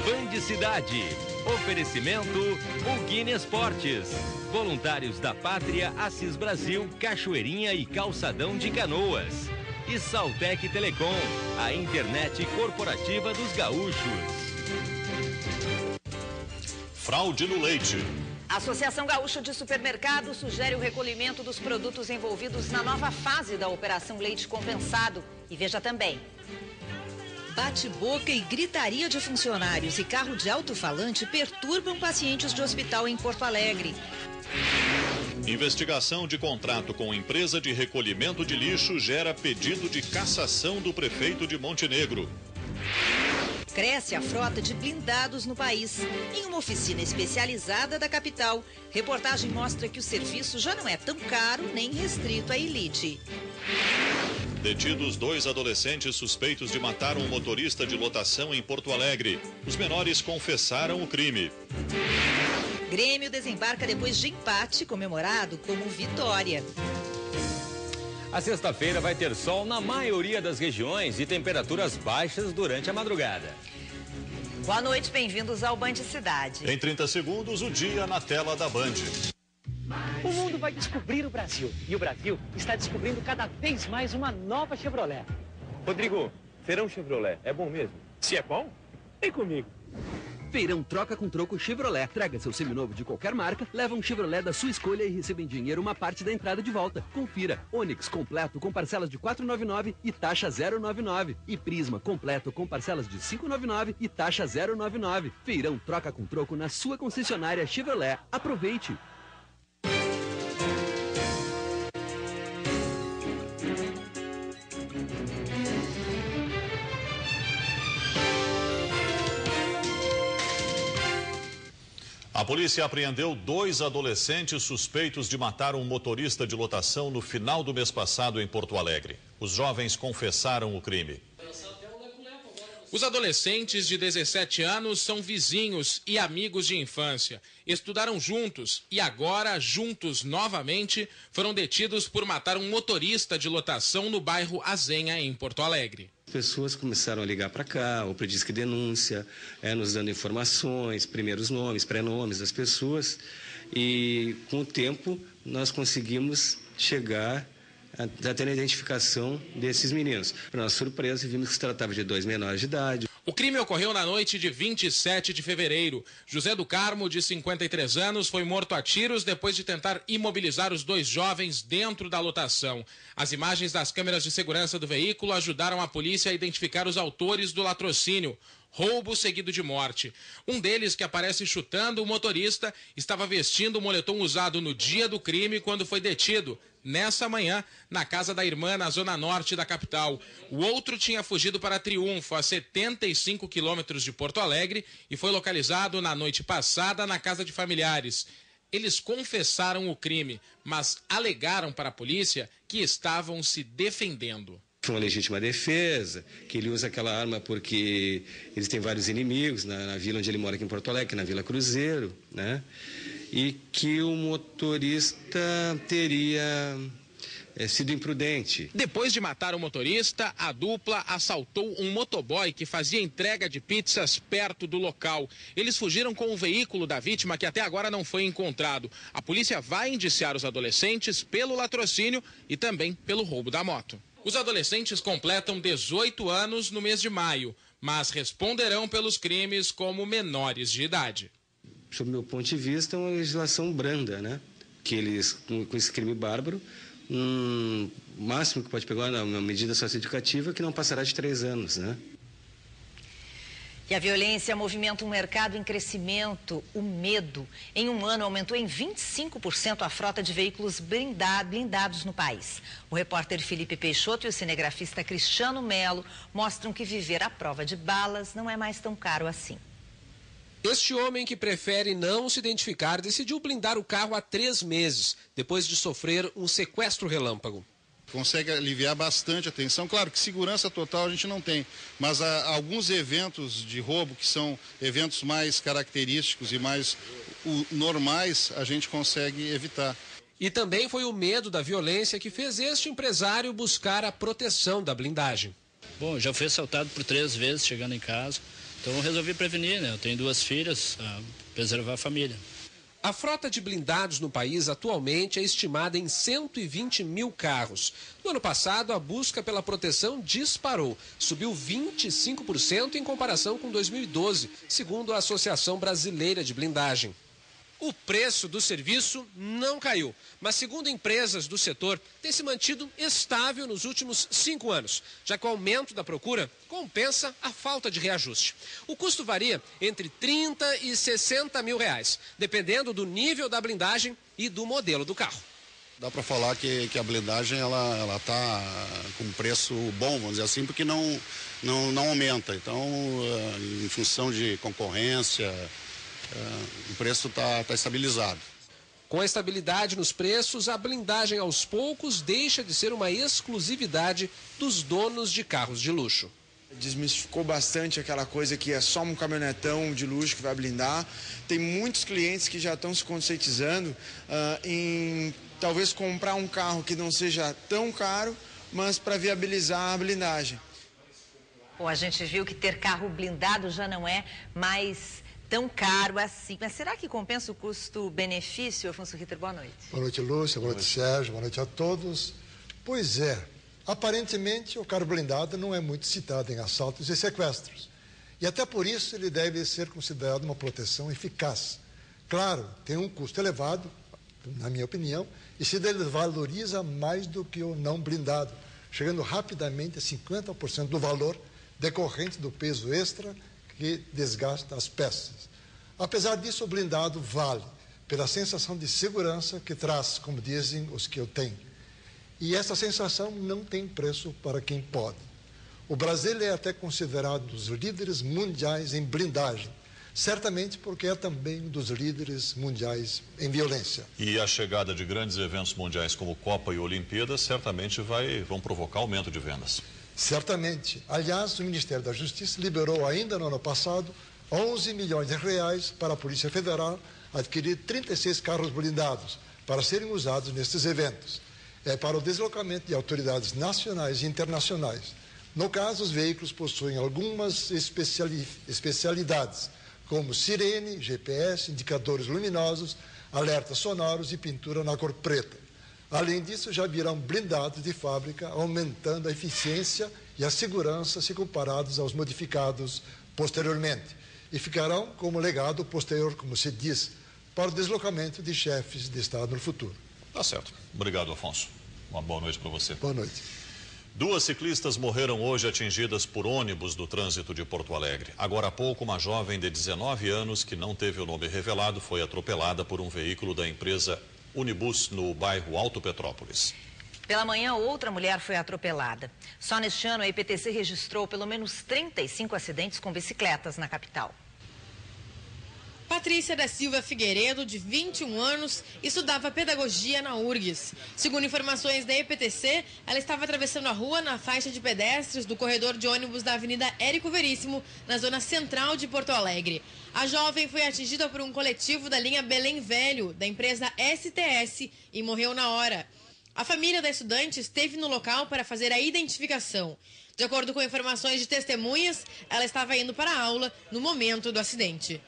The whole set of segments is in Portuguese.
Band Cidade. Oferecimento Ugine Esportes. Voluntários da Pátria, Assis Brasil, Cachoeirinha e Calçadão de Canoas. E Saltec Telecom, a internet corporativa dos gaúchos. Fraude no leite. A Associação Gaúcha de Supermercados sugere o recolhimento dos produtos envolvidos na nova fase da Operação Leite Compensado. E veja também. Bate-boca e gritaria de funcionários e carro de alto-falante perturbam pacientes de hospital em Porto Alegre. Investigação de contrato com empresa de recolhimento de lixo gera pedido de cassação do prefeito de Montenegro. Cresce a frota de blindados no país. Em uma oficina especializada da capital, reportagem mostra que o serviço já não é tão caro nem restrito à elite. Detidos 2 adolescentes suspeitos de matar um motorista de lotação em Porto Alegre. Os menores confessaram o crime. Grêmio desembarca depois de empate comemorado como vitória. A sexta-feira vai ter sol na maioria das regiões e temperaturas baixas durante a madrugada. Boa noite, bem-vindos ao Band Cidade. Em 30 segundos, o dia na tela da Band. O mundo vai descobrir o Brasil. E o Brasil está descobrindo cada vez mais uma nova Chevrolet. Rodrigo, Feirão Chevrolet, é bom mesmo? Se é bom, vem comigo. Feirão troca com troco Chevrolet. Traga seu seminovo de qualquer marca, leva um Chevrolet da sua escolha e receba em dinheiro uma parte da entrada de volta. Confira. Onix completo com parcelas de 499 e taxa 099. E Prisma completo com parcelas de 599 e taxa 099. Feirão troca com troco na sua concessionária Chevrolet. Aproveite! A polícia apreendeu 2 adolescentes suspeitos de matar um motorista de lotação no final do mês passado em Porto Alegre. Os jovens confessaram o crime. Os adolescentes de 17 anos são vizinhos e amigos de infância. Estudaram juntos e agora, juntos novamente, foram detidos por matar um motorista de lotação no bairro Azenha, em Porto Alegre. Pessoas começaram a ligar para cá, ou para disque denúncia, nos dando informações, primeiros nomes, pré-nomes das pessoas. E com o tempo nós conseguimos chegar a ter a identificação desses meninos. Para nossa surpresa, vimos que se tratava de 2 menores de idade. O crime ocorreu na noite de 27 de fevereiro. José do Carmo, de 53 anos, foi morto a tiros depois de tentar imobilizar os 2 jovens dentro da lotação. As imagens das câmeras de segurança do veículo ajudaram a polícia a identificar os autores do latrocínio. Roubo seguido de morte. Um deles, que aparece chutando o motorista, estava vestindo o moletom usado no dia do crime quando foi detido, nessa manhã, na casa da irmã, na zona norte da capital. O outro tinha fugido para Triunfo, a 75 quilômetros de Porto Alegre, e foi localizado na noite passada na casa de familiares. Eles confessaram o crime, mas alegaram para a polícia que estavam se defendendo. Uma legítima defesa, que ele usa aquela arma porque eles têm vários inimigos na vila onde ele mora aqui em Porto Alegre, na Vila Cruzeiro, né? E que o motorista teria sido imprudente. Depois de matar o motorista, a dupla assaltou um motoboy que fazia entrega de pizzas perto do local. Eles fugiram com o veículo da vítima, que até agora não foi encontrado. A polícia vai indiciar os adolescentes pelo latrocínio e também pelo roubo da moto. Os adolescentes completam 18 anos no mês de maio, mas responderão pelos crimes como menores de idade. Sob meu ponto de vista, é uma legislação branda, né? Que eles, com esse crime bárbaro, o máximo que pode pegar uma medida socioeducativa que não passará de 3 anos, né? E a violência movimenta um mercado em crescimento, o medo. Em um ano, aumentou em 25% a frota de veículos blindados no país. O repórter Felipe Peixoto e o cinegrafista Cristiano Melo mostram que viver à prova de balas não é mais tão caro assim. Este homem, que prefere não se identificar, decidiu blindar o carro há 3 meses, depois de sofrer um sequestro relâmpago. Consegue aliviar bastante a tensão. Claro que segurança total a gente não tem, mas há alguns eventos de roubo que são eventos mais característicos e mais normais, a gente consegue evitar. E também foi o medo da violência que fez este empresário buscar a proteção da blindagem. Bom, já fui assaltado por 3 vezes chegando em casa, Então eu resolvi prevenir, né? Eu tenho 2 filhas, preservar a família. A frota de blindados no país atualmente é estimada em 120 mil carros. No ano passado, a busca pela proteção disparou, subiu 25% em comparação com 2012, segundo a Associação Brasileira de Blindagem. O preço do serviço não caiu, mas segundo empresas do setor, tem se mantido estável nos últimos 5 anos, já que o aumento da procura compensa a falta de reajuste. O custo varia entre 30 e 60 mil reais, dependendo do nível da blindagem e do modelo do carro. Dá para falar que a blindagem ela tá com preço bom, vamos dizer assim, porque não aumenta. Então, em função de concorrência, o preço está estabilizado. Com a estabilidade nos preços, a blindagem aos poucos deixa de ser uma exclusividade dos donos de carros de luxo. Desmistificou bastante aquela coisa que é só um caminhonetão de luxo que vai blindar. Tem muitos clientes que já estão se conscientizando em talvez comprar um carro que não seja tão caro, mas para viabilizar a blindagem. Bom, a gente viu que ter carro blindado já não é mais tão caro assim. Mas será que compensa o custo-benefício? Afonso Ritter, boa noite. Boa noite, Lúcia. Boa noite, Sérgio. Boa noite a todos. Pois é, aparentemente o carro blindado não é muito citado em assaltos e sequestros. E até por isso ele deve ser considerado uma proteção eficaz. Claro, tem um custo elevado, na minha opinião, e se desvaloriza mais do que o não blindado, chegando rapidamente a 50% do valor decorrente do peso extra que desgasta as peças. Apesar disso, o blindado vale pela sensação de segurança que traz, como dizem os que eu tenho. E essa sensação não tem preço para quem pode. O Brasil é até considerado um dos líderes mundiais em blindagem, certamente porque é também um dos líderes mundiais em violência. E a chegada de grandes eventos mundiais como Copa e Olimpíadas certamente vão provocar aumento de vendas. Certamente. Aliás, o Ministério da Justiça liberou ainda no ano passado 11 milhões de reais para a Polícia Federal adquirir 36 carros blindados para serem usados nestes eventos. Para o deslocamento de autoridades nacionais e internacionais. No caso, os veículos possuem algumas especialidades, como sirene, GPS, indicadores luminosos, alertas sonoros e pintura na cor preta. Além disso, já virão blindados de fábrica, aumentando a eficiência e a segurança se comparados aos modificados posteriormente. E ficarão como legado posterior, como se diz, para o deslocamento de chefes de Estado no futuro. Tá certo. Obrigado, Afonso. Uma boa noite para você. Boa noite. 2 ciclistas morreram hoje atingidas por ônibus do trânsito de Porto Alegre. Agora há pouco, uma jovem de 19 anos, que não teve o nome revelado, foi atropelada por um veículo da empresa Unibus no bairro Alto Petrópolis. Pela manhã, outra mulher foi atropelada. Só neste ano, a IPTC registrou pelo menos 35 acidentes com bicicletas na capital. Patrícia da Silva Figueiredo, de 21 anos, estudava pedagogia na URGS. Segundo informações da EPTC, ela estava atravessando a rua na faixa de pedestres do corredor de ônibus da Avenida Érico Veríssimo, na zona central de Porto Alegre. A jovem foi atingida por um coletivo da linha Belém Velho, da empresa STS, e morreu na hora. A família da estudante esteve no local para fazer a identificação. De acordo com informações de testemunhas, ela estava indo para a aula no momento do acidente.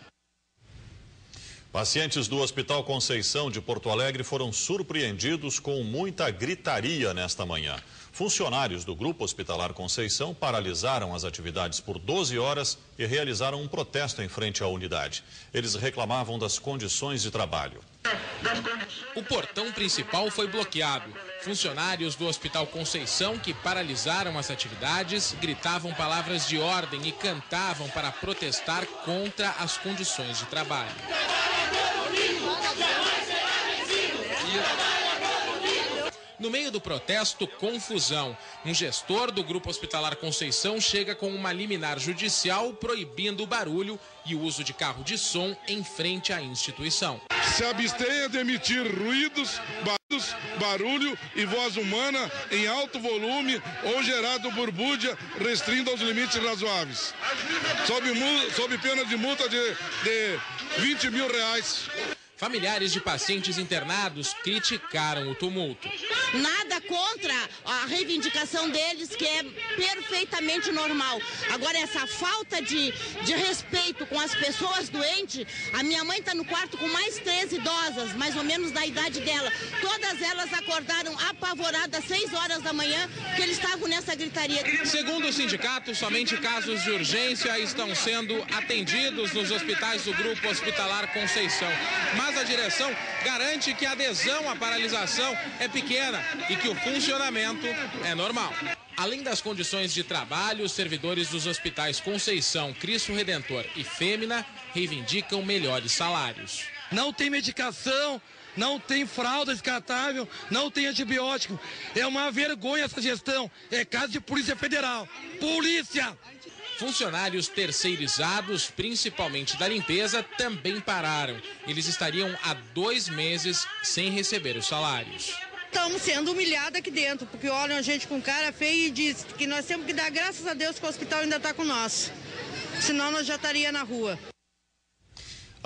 Pacientes do Hospital Conceição de Porto Alegre foram surpreendidos com muita gritaria nesta manhã. Funcionários do Grupo Hospitalar Conceição paralisaram as atividades por 12 horas e realizaram um protesto em frente à unidade. Eles reclamavam das condições de trabalho. O portão principal foi bloqueado. Funcionários do Hospital Conceição, que paralisaram as atividades, gritavam palavras de ordem e cantavam para protestar contra as condições de trabalho. No meio do protesto, confusão. Um gestor do Grupo Hospitalar Conceição chega com uma liminar judicial proibindo o barulho e o uso de carro de som em frente à instituição. Se abstenha de emitir ruídos, barulho e voz humana em alto volume ou gerado burbúrdia, restringindo aos limites razoáveis. Sob pena de multa de 20 mil reais. Familiares de pacientes internados criticaram o tumulto. Nada contra a reivindicação deles, que é perfeitamente normal. Agora, essa falta de respeito com as pessoas doentes, a minha mãe está no quarto com mais 3 idosas, mais ou menos da idade dela. Todas elas acordaram apavoradas às 6 horas da manhã, porque eles estavam nessa gritaria. Segundo o sindicato, somente casos de urgência estão sendo atendidos nos hospitais do Grupo Hospitalar Conceição. Mas a direção garante que a adesão à paralisação é pequena e que o funcionamento é normal. Além das condições de trabalho, os servidores dos hospitais Conceição, Cristo Redentor e Fêmea reivindicam melhores salários. Não tem medicação, não tem fralda descartável, não tem antibiótico. É uma vergonha essa gestão. É caso de Polícia Federal. Polícia! Funcionários terceirizados, principalmente da limpeza, também pararam. Eles estariam há 2 meses sem receber os salários. Estamos sendo humilhados aqui dentro, porque olham a gente com cara feia e dizem que nós temos que dar graças a Deus que o hospital ainda está com nós. Senão nós já estaríamos na rua.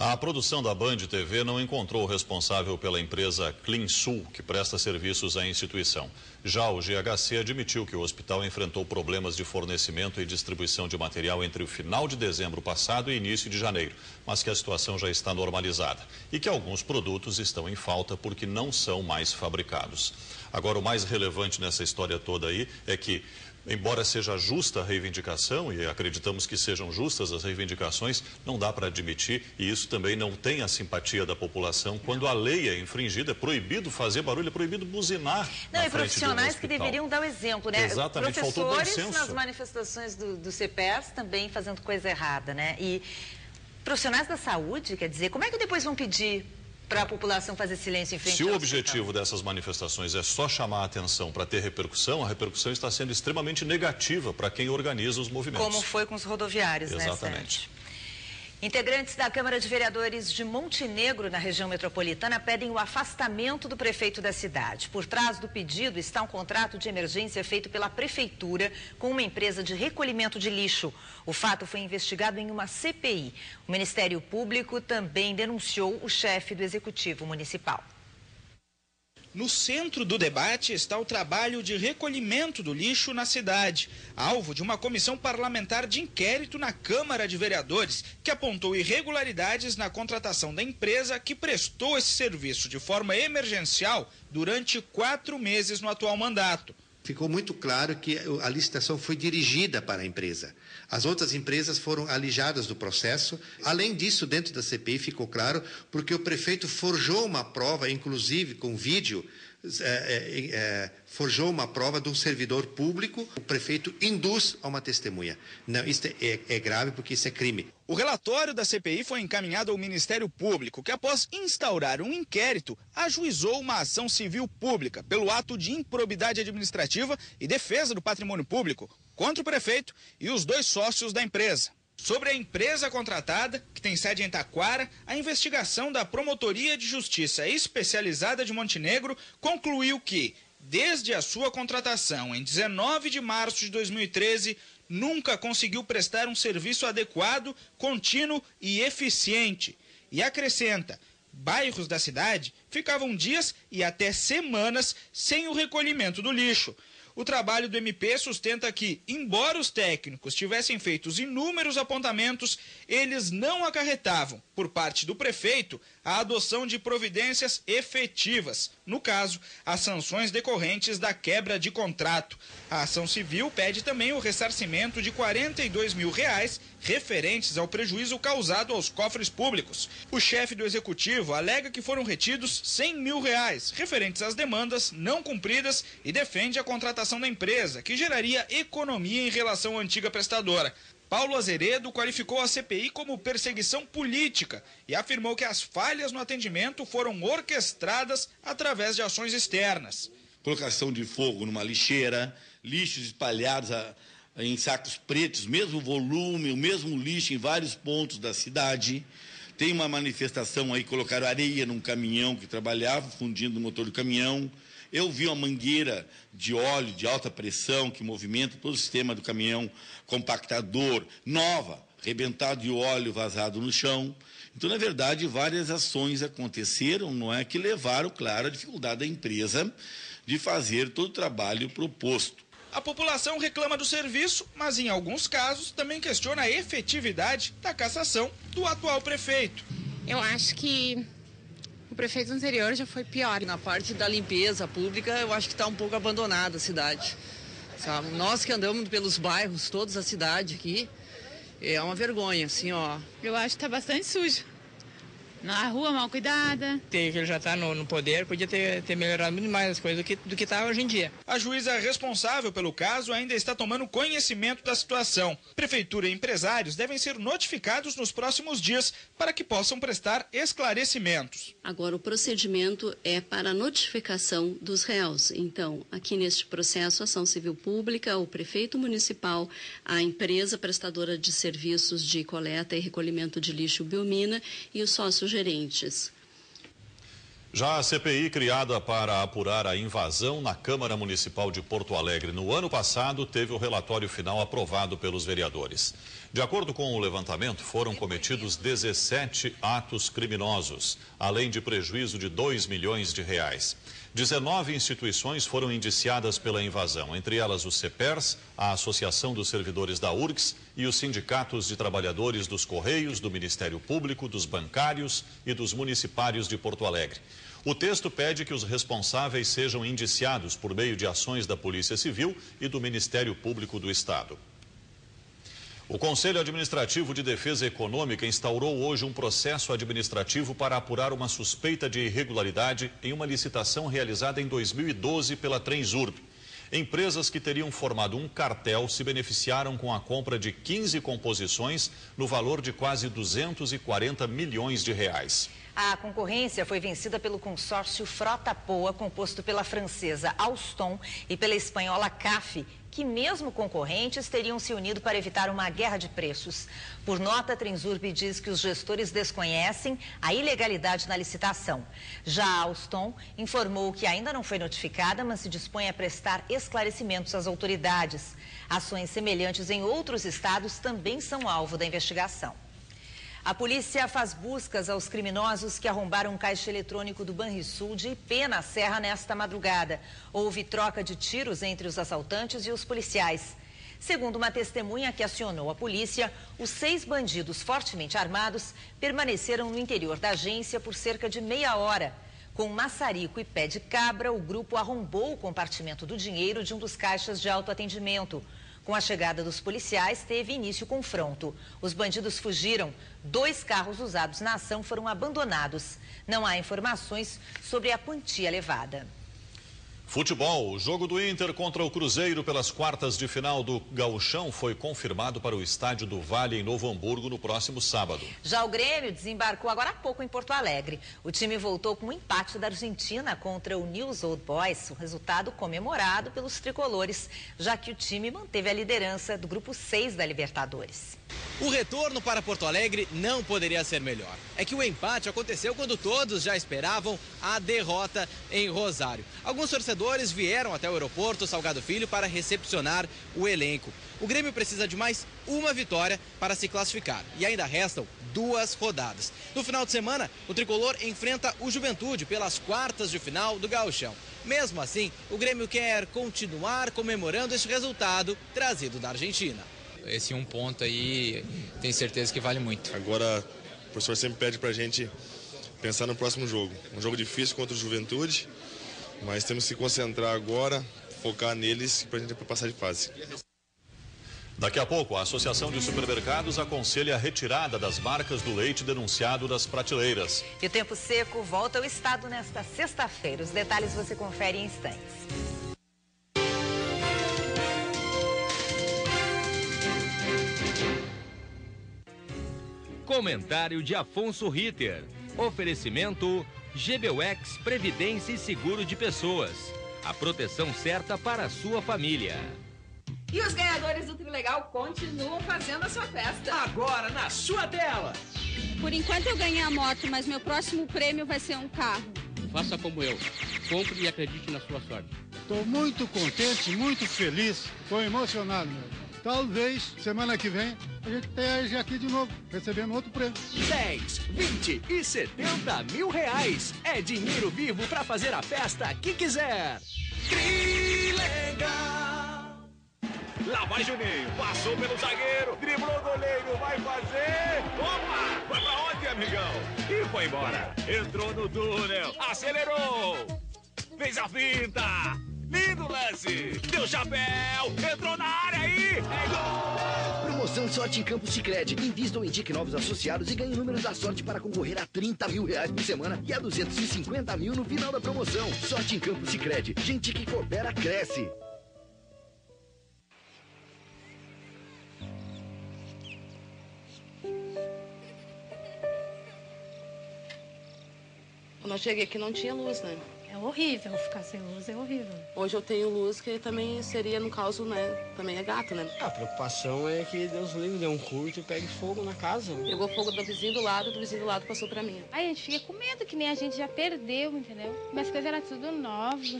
A produção da Band TV não encontrou o responsável pela empresa Cleansul, que presta serviços à instituição. Já o GHC admitiu que o hospital enfrentou problemas de fornecimento e distribuição de material entre o final de dezembro passado e início de janeiro, mas que a situação já está normalizada e que alguns produtos estão em falta porque não são mais fabricados. Agora, o mais relevante nessa história toda aí é que, embora seja justa a reivindicação, e acreditamos que sejam justas as reivindicações, não dá para admitir, e isso também não tem a simpatia da população, quando a lei é infringida, é proibido fazer barulho, é proibido buzinar. Não, e profissionais que deveriam dar o exemplo, né? Exatamente, faltou bom senso. Professores nas manifestações do CEPERS também fazendo coisa errada, né? E profissionais da saúde, quer dizer, como é que depois vão pedir para a população fazer silêncio em frente Se ao o objetivo dessas manifestações é só chamar a atenção para ter repercussão, a repercussão está sendo extremamente negativa para quem organiza os movimentos. Como foi com os rodoviários, Exatamente. né, Integrantes da Câmara de Vereadores de Montenegro, na região metropolitana, pedem o afastamento do prefeito da cidade. Por trás do pedido está um contrato de emergência feito pela prefeitura com uma empresa de recolhimento de lixo. O fato foi investigado em uma CPI. O Ministério Público também denunciou o chefe do Executivo Municipal. No centro do debate está o trabalho de recolhimento do lixo na cidade, alvo de uma comissão parlamentar de inquérito na Câmara de Vereadores, que apontou irregularidades na contratação da empresa que prestou esse serviço de forma emergencial durante 4 meses no atual mandato. Ficou muito claro que a licitação foi dirigida para a empresa. As outras empresas foram alijadas do processo. Além disso, dentro da CPI ficou claro porque o prefeito forjou uma prova, inclusive com vídeo, forjou uma prova de um servidor público. O prefeito induz a uma testemunha. Não, isso é grave porque isso é crime. O relatório da CPI foi encaminhado ao Ministério Público, que após instaurar um inquérito, ajuizou uma ação civil pública pelo ato de improbidade administrativa e defesa do patrimônio público contra o prefeito e os 2 sócios da empresa. Sobre a empresa contratada, que tem sede em Taquara, a investigação da Promotoria de Justiça Especializada de Montenegro concluiu que, desde a sua contratação em 19 de março de 2013, nunca conseguiu prestar um serviço adequado, contínuo e eficiente. E acrescenta, bairros da cidade ficavam dias e até semanas sem o recolhimento do lixo. O trabalho do MP sustenta que, embora os técnicos tivessem feito inúmeros apontamentos, eles não acarretavam, por parte do prefeito, a adoção de providências efetivas, no caso, as sanções decorrentes da quebra de contrato. A ação civil pede também o ressarcimento de R$42 mil referentes ao prejuízo causado aos cofres públicos. O chefe do executivo alega que foram retidos R$100 mil referentes às demandas não cumpridas e defende a contratação da empresa, que geraria economia em relação à antiga prestadora. Paulo Azeredo qualificou a CPI como perseguição política e afirmou que as falhas no atendimento foram orquestradas através de ações externas. Colocação de fogo numa lixeira, lixos espalhados em sacos pretos, mesmo volume, o mesmo lixo em vários pontos da cidade. Tem uma manifestação aí, colocaram areia num caminhão que trabalhava, fundindo o motor do caminhão. Eu vi uma mangueira de óleo de alta pressão que movimenta todo o sistema do caminhão, compactador, nova, arrebentado de óleo vazado no chão. Então, na verdade, várias ações aconteceram, não é, que levaram, claro, a dificuldade da empresa de fazer todo o trabalho proposto. A população reclama do serviço, mas em alguns casos também questiona a efetividade da cassação do atual prefeito. Eu acho que o prefeito anterior já foi pior. Na parte da limpeza pública, eu acho que está um pouco abandonada a cidade. Sabe? Nós que andamos pelos bairros, todos a cidade aqui, é uma vergonha, assim, ó. Eu acho que está bastante sujo. Na rua mal cuidada. Que ele já está no poder, podia ter melhorado muito mais as coisas do que está hoje em dia. A juíza responsável pelo caso ainda está tomando conhecimento da situação. Prefeitura e empresários devem ser notificados nos próximos dias para que possam prestar esclarecimentos. Agora, o procedimento é para notificação dos réus. Então, aqui neste processo, a ação civil pública, o prefeito municipal, a empresa prestadora de serviços de coleta e recolhimento de lixo Biomina e os sócios gerentes. Já a CPI, criada para apurar a invasão na Câmara Municipal de Porto Alegre no ano passado, teve o relatório final aprovado pelos vereadores. De acordo com o levantamento, foram cometidos 17 atos criminosos, além de prejuízo de R$2 milhões. 19 instituições foram indiciadas pela invasão, entre elas o CEPERS, a Associação dos Servidores da URGS e os sindicatos de trabalhadores dos Correios, do Ministério Público, dos bancários e dos municipários de Porto Alegre. O texto pede que os responsáveis sejam indiciados por meio de ações da Polícia Civil e do Ministério Público do Estado. O Conselho Administrativo de Defesa Econômica instaurou hoje um processo administrativo para apurar uma suspeita de irregularidade em uma licitação realizada em 2012 pela Transurb. Empresas que teriam formado um cartel se beneficiaram com a compra de 15 composições no valor de quase R$240 milhões. A concorrência foi vencida pelo consórcio Frota Poa, composto pela francesa Alstom e pela espanhola CAF, que mesmo concorrentes teriam se unido para evitar uma guerra de preços. Por nota, a Transurb diz que os gestores desconhecem a ilegalidade na licitação. Já a Alstom informou que ainda não foi notificada, mas se dispõe a prestar esclarecimentos às autoridades. Ações semelhantes em outros estados também são alvo da investigação. A polícia faz buscas aos criminosos que arrombaram um caixa eletrônico do Banrisul de Ipê, na Serra, nesta madrugada. Houve troca de tiros entre os assaltantes e os policiais. Segundo uma testemunha que acionou a polícia, os 6 bandidos fortemente armados permaneceram no interior da agência por cerca de meia hora. Com maçarico e pé de cabra, o grupo arrombou o compartimento do dinheiro de um dos caixas de autoatendimento. Com a chegada dos policiais, teve início o confronto. Os bandidos fugiram. 2 carros usados na ação foram abandonados. Não há informações sobre a quantia levada. Futebol, o jogo do Inter contra o Cruzeiro pelas quartas de final do Gauchão foi confirmado para o estádio do Vale, em Novo Hamburgo, no próximo sábado. Já o Grêmio desembarcou agora há pouco em Porto Alegre. O time voltou com um empate da Argentina contra o News Old Boys, um resultado comemorado pelos tricolores, já que o time manteve a liderança do grupo 6 da Libertadores. O retorno para Porto Alegre não poderia ser melhor. É que o empate aconteceu quando todos já esperavam a derrota em Rosário. Alguns torcedores vieram até o aeroporto Salgado Filho para recepcionar o elenco. O Grêmio precisa de mais uma vitória para se classificar e ainda restam 2 rodadas. No final de semana, o tricolor enfrenta o Juventude pelas quartas de final do Gauchão. Mesmo assim, o Grêmio quer continuar comemorando esse resultado trazido da Argentina. Esse 1 ponto aí, tenho certeza que vale muito. Agora, o professor sempre pede pra gente pensar no próximo jogo. Um jogo difícil contra o Juventude, mas temos que se concentrar agora, focar neles pra gente passar de fase. Daqui a pouco, a Associação de Supermercados aconselha a retirada das marcas do leite denunciado das prateleiras. E o tempo seco volta ao estado nesta sexta-feira. Os detalhes você confere em instantes. Comentário de Afonso Ritter. Oferecimento GBUX Previdência e Seguro de Pessoas. A proteção certa para a sua família. E os ganhadores do Trilegal continuam fazendo a sua festa. Agora na sua tela. Por enquanto eu ganhei a moto, mas meu próximo prêmio vai ser um carro. Faça como eu. Compre e acredite na sua sorte. Estou muito contente, muito feliz. Estou emocionado mesmo. Talvez, semana que vem, a gente esteja aqui de novo, recebendo outro prêmio. 10, 20 e 70 mil reais. É dinheiro vivo para fazer a festa que quiser. Trilegal. Lá vai Juninho, passou pelo zagueiro, driblou o goleiro, vai fazer. Opa, vai pra onde, amigão? E foi embora. Entrou no túnel, acelerou. Fez a finta. Lindo lance. Deu chapéu. Entrou na área aí. É gol. Promoção Sorte em Campo Sicredi. Invista ou indique novos associados e ganhe números da sorte para concorrer a R$30 mil por semana e a 250 mil no final da promoção. Sorte em Campo Sicredi. Gente que coopera, cresce. Quando eu cheguei aqui não tinha luz, né? É horrível ficar sem luz, é horrível. Hoje eu tenho luz que também seria, no caso, né? Também é gato, né? A preocupação é que Deus livre, dê um curto e pegue fogo na casa. Pegou fogo do vizinho do lado passou pra mim. Aí a gente fica com medo, que nem a gente já perdeu, entendeu? Mas as coisas eram tudo novas.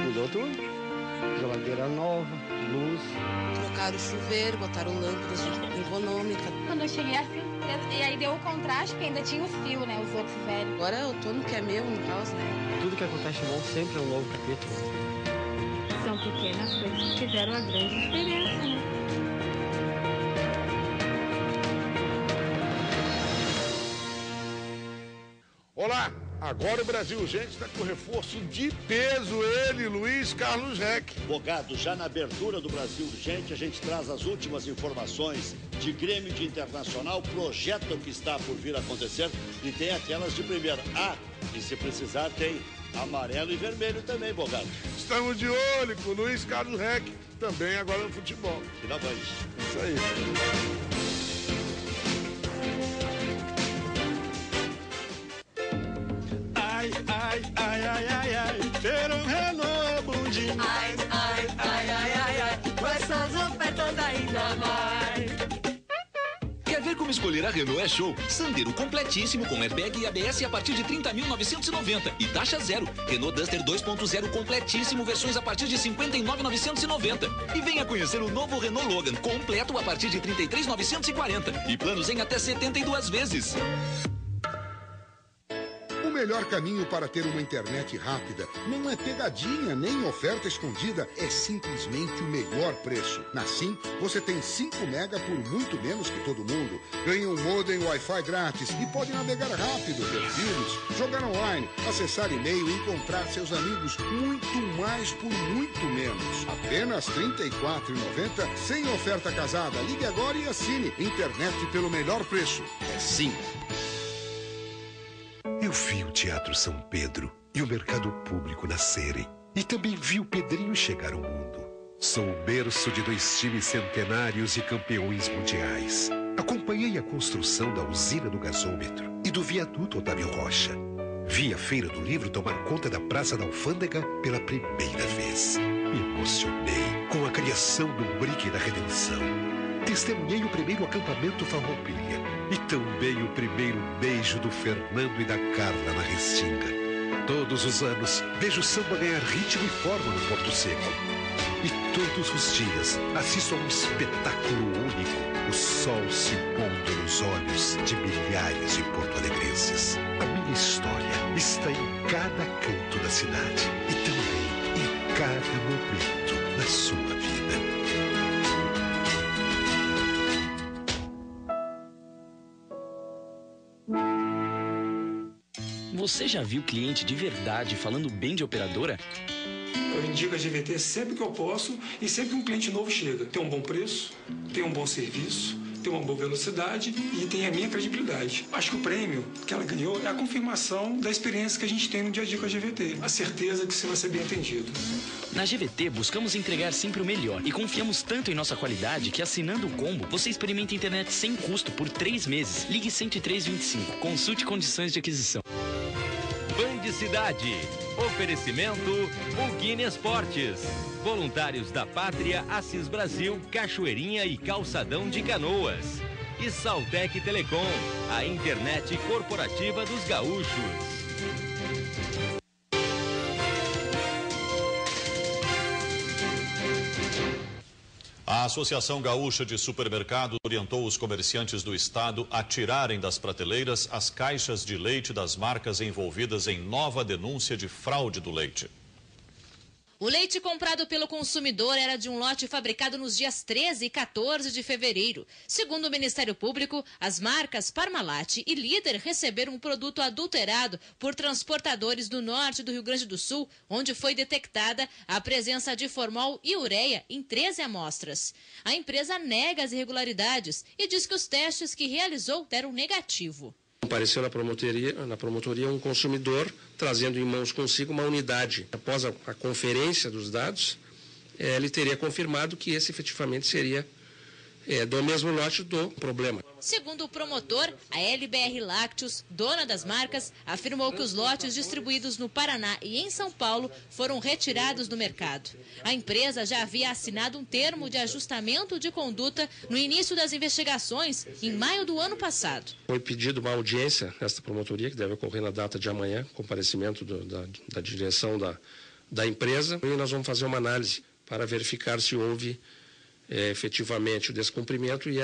Mudou tudo. Geladeira nova, luz. Trocaram o chuveiro, botaram lâmpadas econômicas. Quando eu cheguei assim, e aí deu o contraste, porque ainda tinha o fio, né? Os outros velhos. Agora eu tô no que é meu, no caso, né? Tudo que acontece bom sempre é um novo capítulo. São pequenas coisas que fizeram a grande diferença, né? Olá! Agora o Brasil Urgente está com reforço de peso, ele, Luiz Carlos Reck. Bogado, já na abertura do Brasil Urgente, a gente traz as últimas informações de Grêmio de Internacional, projeto que está por vir a acontecer e tem aquelas de primeira. Ah, e se precisar tem amarelo e vermelho também, Bogado. Estamos de olho com o Luiz Carlos Reck, também agora no futebol. Finalmente. Isso aí. Ai, ai, ai, ai, ai, ter um Renault é bom demais. Ai, ai, ai, ai, ai, com essas ofertas ainda mais. Quer ver como escolher a Renault é show? Sandero completíssimo com airbag e ABS a partir de 30.990 e taxa zero. Renault Duster 2.0 completíssimo, versões a partir de 59.990. E venha conhecer o novo Renault Logan completo a partir de 33.940 e planos em até 72 vezes. O melhor caminho para ter uma internet rápida não é pegadinha nem oferta escondida, é simplesmente o melhor preço. Na Sim, você tem 5 mega por muito menos que todo mundo. Ganha um modem Wi-Fi grátis e pode navegar rápido, ver filmes, jogar online, acessar e-mail e encontrar seus amigos. Muito mais por muito menos. Apenas R$ 34,90 sem oferta casada. Ligue agora e assine. Internet pelo melhor preço. É Sim. Eu vi o Teatro São Pedro e o Mercado Público nascerem. E também vi o Pedrinho chegar ao mundo. Sou o berço de 2 times centenários e campeões mundiais. Acompanhei a construção da usina do gasômetro e do viaduto Otávio Rocha. Vi a Feira do Livro tomar conta da Praça da Alfândega pela primeira vez. Me emocionei com a criação do Brick da Redenção. Testemunhei o primeiro acampamento Farroupilha e também o primeiro beijo do Fernando e da Carla na Restinga. Todos os anos vejo o samba ganhar ritmo e forma no Porto Seco. E todos os dias assisto a um espetáculo único. O sol se pondo nos olhos de milhares de porto-alegrenses. A minha história está em cada canto da cidade e também em cada momento da sua vida. Você já viu cliente de verdade falando bem de operadora? Eu indico a GVT sempre que eu posso e sempre que um cliente novo chega. Tem um bom preço, tem um bom serviço, tem uma boa velocidade e tem a minha credibilidade. Acho que o prêmio que ela ganhou é a confirmação da experiência que a gente tem no dia a dia com a GVT. A certeza que você vai ser bem atendido. Na GVT, buscamos entregar sempre o melhor e confiamos tanto em nossa qualidade que, assinando o combo, você experimenta a internet sem custo por 3 meses. Ligue 10325. Consulte condições de aquisição. Band Cidade. Oferecimento Ugine Esportes. Voluntários da Pátria, Assis Brasil, Cachoeirinha e Calçadão de Canoas. E Saltec Telecom, a internet corporativa dos gaúchos. A Associação Gaúcha de Supermercados orientou os comerciantes do estado a tirarem das prateleiras as caixas de leite das marcas envolvidas em nova denúncia de fraude do leite. O leite comprado pelo consumidor era de um lote fabricado nos dias 13 e 14 de fevereiro. Segundo o Ministério Público, as marcas Parmalat e Líder receberam um produto adulterado por transportadores do norte do Rio Grande do Sul, onde foi detectada a presença de formol e ureia em 13 amostras. A empresa nega as irregularidades e diz que os testes que realizou deram negativo. Compareceu na promotoria um consumidor trazendo em mãos consigo uma unidade. Após a conferência dos dados, ele teria confirmado que esse efetivamente seria do mesmo lote do problema. Segundo o promotor, a LBR Lácteos, dona das marcas, afirmou que os lotes distribuídos no Paraná e em São Paulo foram retirados do mercado. A empresa já havia assinado um termo de ajustamento de conduta no início das investigações, em maio do ano passado. Foi pedido uma audiência nesta promotoria, que deve ocorrer na data de amanhã, comparecimento da direção da empresa, e nós vamos fazer uma análise para verificar se houve efetivamente o descumprimento e,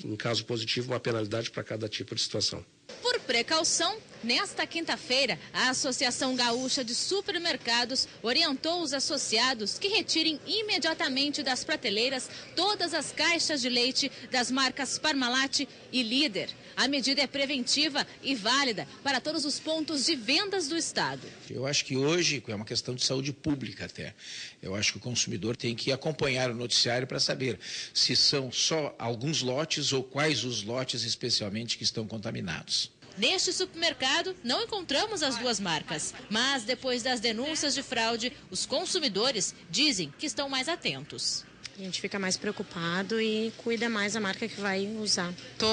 em caso positivo, uma penalidade para cada tipo de situação. Por precaução, nesta quinta-feira, a Associação Gaúcha de Supermercados orientou os associados que retirem imediatamente das prateleiras todas as caixas de leite das marcas Parmalat e Líder. A medida é preventiva e válida para todos os pontos de vendas do estado. Eu acho que hoje é uma questão de saúde pública até. Eu acho que o consumidor tem que acompanhar o noticiário para saber se são só alguns lotes ou quais os lotes especialmente que estão contaminados. Neste supermercado, não encontramos as duas marcas, mas depois das denúncias de fraude, os consumidores dizem que estão mais atentos. A gente fica mais preocupado e cuida mais da marca que vai usar. Tô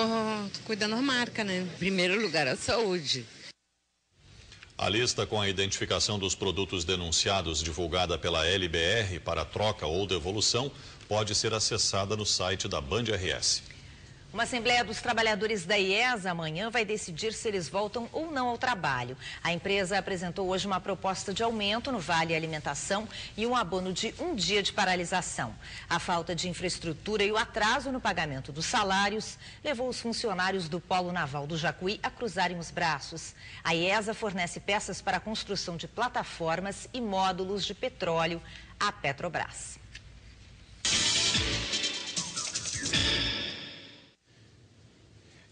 cuidando da marca, né? Em primeiro lugar, a saúde. A lista com a identificação dos produtos denunciados divulgada pela LBR para troca ou devolução pode ser acessada no site da Band RS. Uma Assembleia dos Trabalhadores da IESA amanhã vai decidir se eles voltam ou não ao trabalho. A empresa apresentou hoje uma proposta de aumento no Vale Alimentação e um abono de um dia de paralisação. A falta de infraestrutura e o atraso no pagamento dos salários levou os funcionários do Polo Naval do Jacuí a cruzarem os braços. A IESA fornece peças para a construção de plataformas e módulos de petróleo à Petrobras.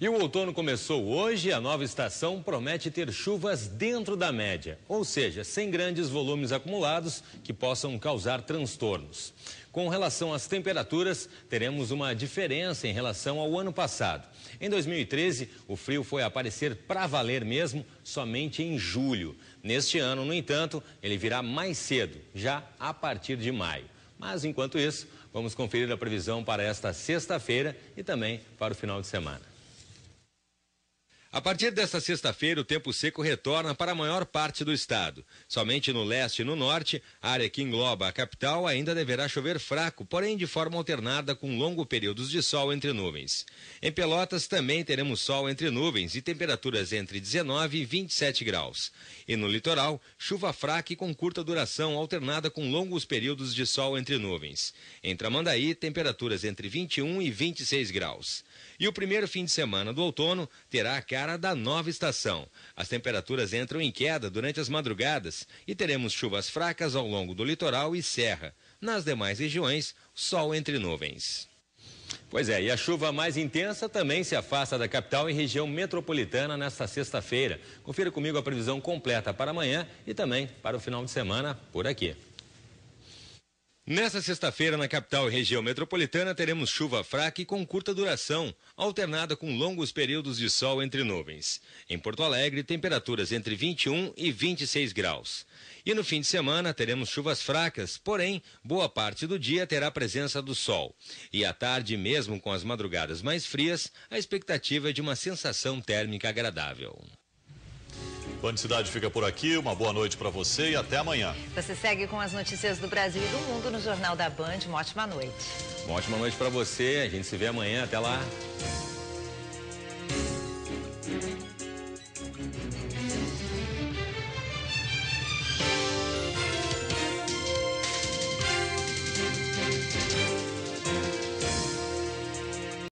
E o outono começou hoje e a nova estação promete ter chuvas dentro da média, ou seja, sem grandes volumes acumulados que possam causar transtornos. Com relação às temperaturas, teremos uma diferença em relação ao ano passado. Em 2013, o frio foi aparecer para valer mesmo somente em julho. Neste ano, no entanto, ele virá mais cedo, já a partir de maio. Mas, enquanto isso, vamos conferir a previsão para esta sexta-feira e também para o final de semana. A partir desta sexta-feira, o tempo seco retorna para a maior parte do estado. Somente no leste e no norte, área que engloba a capital, ainda deverá chover fraco, porém de forma alternada com longos períodos de sol entre nuvens. Em Pelotas também teremos sol entre nuvens e temperaturas entre 19 e 27 graus. E no litoral, chuva fraca e com curta duração, alternada com longos períodos de sol entre nuvens. Em Tramandaí, temperaturas entre 21 e 26 graus. E o primeiro fim de semana do outono terá a cara da nova estação. As temperaturas entram em queda durante as madrugadas e teremos chuvas fracas ao longo do litoral e serra. Nas demais regiões, sol entre nuvens. Pois é, e a chuva mais intensa também se afasta da capital e região metropolitana nesta sexta-feira. Confira comigo a previsão completa para amanhã e também para o final de semana por aqui. Nesta sexta-feira, na capital e região metropolitana, teremos chuva fraca e com curta duração, alternada com longos períodos de sol entre nuvens. Em Porto Alegre, temperaturas entre 21 e 26 graus. E no fim de semana, teremos chuvas fracas, porém, boa parte do dia terá presença do sol. E à tarde, mesmo com as madrugadas mais frias, a expectativa é de uma sensação térmica agradável. Band Cidade fica por aqui, uma boa noite para você e até amanhã. Você segue com as notícias do Brasil e do mundo no Jornal da Band. Uma ótima noite. Uma ótima noite para você, a gente se vê amanhã, até lá.